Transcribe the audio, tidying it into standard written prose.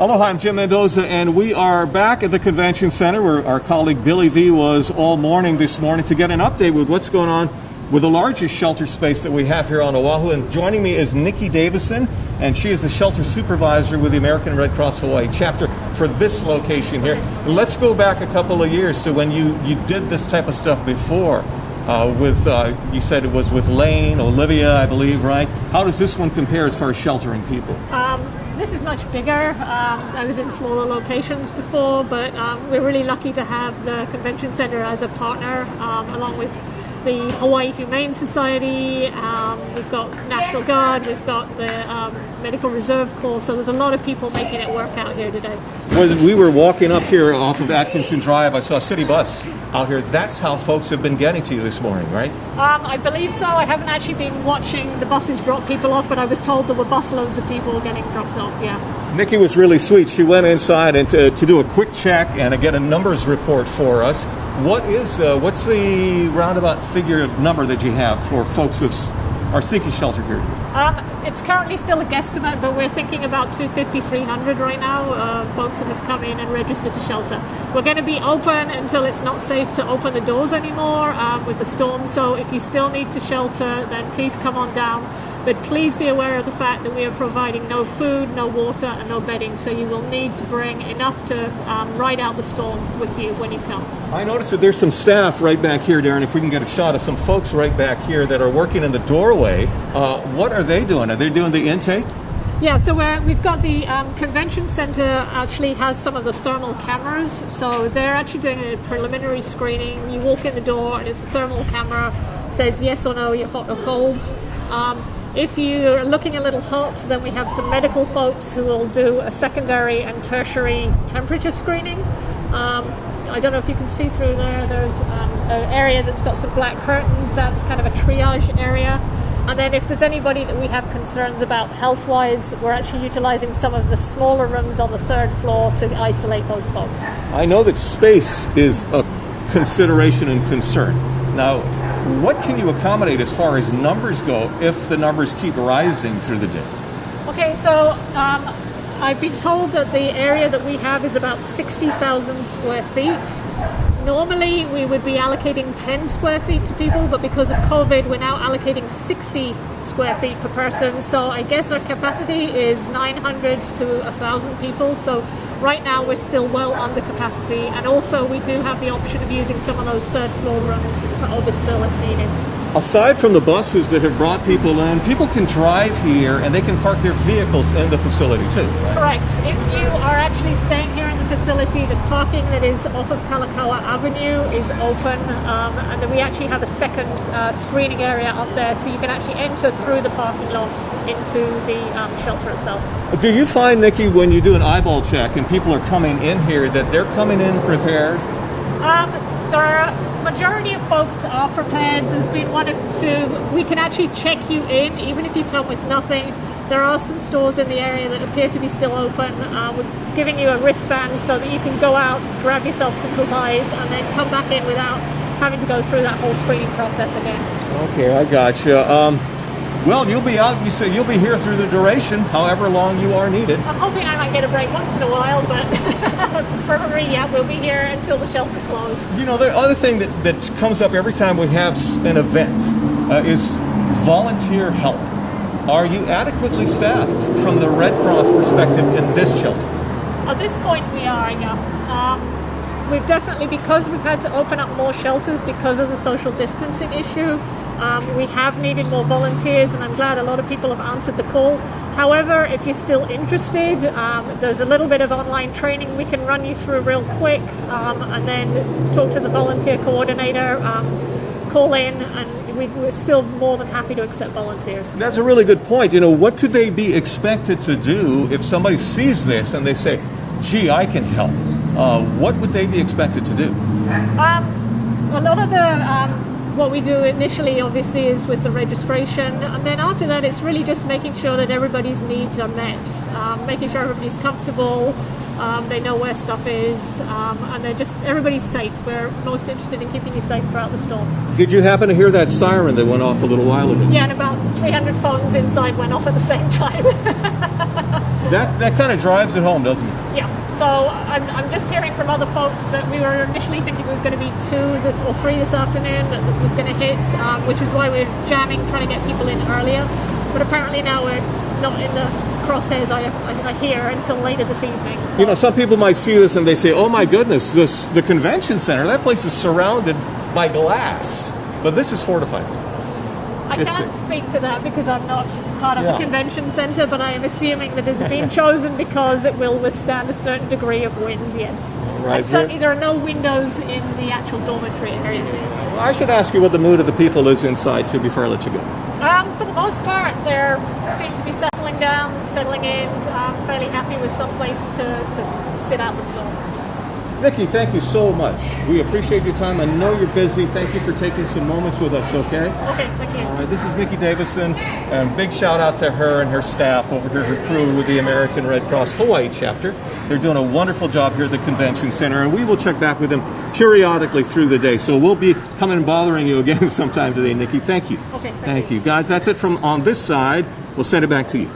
Aloha, I'm Jim Mendoza, and we are back at the convention center where our colleague Billy V was all morning this morning to get an update with what's going on with the largest shelter space that we have here on Oahu. And joining me is Nikki Davison, and she is the shelter supervisor with the American Red Cross Hawaii chapter for this location here. Let's go back a couple of years to when you did this type of stuff before. You said it was with Lane, Olivia, I believe, right? How does this one compare as far as sheltering people? This is much bigger. I was in smaller locations before, but we're really lucky to have the convention center as a partner, along with the Hawaii Humane Society. We've got National Guard, we've got the Medical Reserve Corps, so there's a lot of people making it work out here today. When we were walking up here off of Atkinson Drive, I saw a city bus out here. That's how folks have been getting to you this morning, right? I believe so. I haven't actually been watching the buses drop people off, but I was told there were busloads of people getting dropped off, yeah. Nikki was really sweet. She went inside and to do a quick check and to get a numbers report for us. What's the roundabout figure number that you have for folks who are seeking shelter here? It's currently still a guesstimate, but we're thinking about 250, 300 right now, folks that have come in and registered to shelter. We're going to be open until it's not safe to open the doors anymore with the storm, so if you still need to shelter, then please come on down. But please be aware of the fact that we are providing no food, no water, and no bedding, so you will need to bring enough to ride out the storm with you when you come. I noticed that there's some staff right back here, Darren, if we can get a shot of some folks right back here that are working in the doorway. What are they doing? Are they doing the intake? Yeah, so we've got the convention center actually has some of the thermal cameras, so they're actually doing a preliminary screening. You walk in the door and it's a thermal camera, says yes or no, you're hot or cold. If you're looking a little hot, then we have some medical folks who will do a secondary and tertiary temperature screening. I don't know if you can see through there, there's an area that's got some black curtains, that's kind of a triage area. And then if there's anybody that we have concerns about health-wise, we're actually utilizing some of the smaller rooms on the third floor to isolate those folks. I know that space is a consideration and concern. Now, what can you accommodate as far as numbers go if the numbers keep rising through the day? Okay, so I've been told that the area that we have is about 60,000 square feet. Normally we would be allocating 10 square feet to people, but because of COVID we're now allocating 60 square feet per person. So I guess our capacity is 900 to 1,000 people. So right now we're still well under capacity, and also we do have the option of using some of those third floor rooms for overspill if needed. Aside from the buses that have brought people in, people can drive here and they can park their vehicles in the facility too, right? Correct. If you are actually staying here in the facility, the parking that is off of Kalakaua Avenue is open, and then we actually have a second screening area up there, so you can actually enter through the parking lot into the shelter itself. Do you find, Nikki, when you do an eyeball check and people are coming in here, that they're coming in prepared? Majority of folks are prepared. There's been one or two. We can actually check you in, even if you come with nothing. There are some stores in the area that appear to be still open. We're giving you a wristband so that you can go out, grab yourself some kuhais, and then come back in without having to go through that whole screening process again. Okay, I gotcha. Well, you'll be out, you say you'll be here through the duration, however long you are needed. I'm hoping I might get a break once in a while, but probably, yeah, we'll be here until the shelter's closed. You know, the other thing that comes up every time we have an event is volunteer help. Are you adequately staffed from the Red Cross perspective in this shelter? At this point, we are, yeah. We've definitely, because we've had to open up more shelters because of the social distancing issue, we have needed more volunteers, and I'm glad a lot of people have answered the call. However, if you're still interested, there's a little bit of online training we can run you through real quick, and then talk to the volunteer coordinator, call in, and we're still more than happy to accept volunteers. That's a really good point. You know, what could they be expected to do if somebody sees this and they say, gee, I can help? What would they be expected to do? A lot of the what we do initially obviously is with the registration, and then after that it's really just making sure that everybody's needs are met, making sure everybody's comfortable, they know where stuff is, and they're just, everybody's safe. We're most interested in keeping you safe throughout the storm. Did you happen to hear that siren that went off a little while ago? Yeah, and about 300 phones inside went off at the same time. That kind of drives it home, doesn't it? Yeah. So I'm just hearing from other folks that we were initially thinking it was going to be 3 this afternoon that was going to hit, which is why we're jamming, trying to get people in earlier. But apparently now we're not in the crosshairs, I hear, until later this evening. So. You know, some people might see this and they say, oh my goodness, the convention center, that place is surrounded by glass. But this is fortified. I can't speak to that because I'm not part of the convention center, but I am assuming that it's been chosen because it will withstand a certain degree of wind, yes. Right. And certainly there are no windows in the actual dormitory area. Well, I should ask you what the mood of the people is inside, too, before I let you go. For the most part, they seem to be settling down, settling in, fairly happy with some place to sit out the storm. Nikki, thank you so much. We appreciate your time. I know you're busy. Thank you for taking some moments with us, okay? Okay, thank you. All right, this is Nikki Davison, and big shout out to her and her staff over here, her crew with the American Red Cross Hawaii chapter. They're doing a wonderful job here at the convention center, and we will check back with them periodically through the day. So we'll be coming and bothering you again sometime today, Nikki. Thank you. Okay, thank you. Guys, that's it from on this side. We'll send it back to you.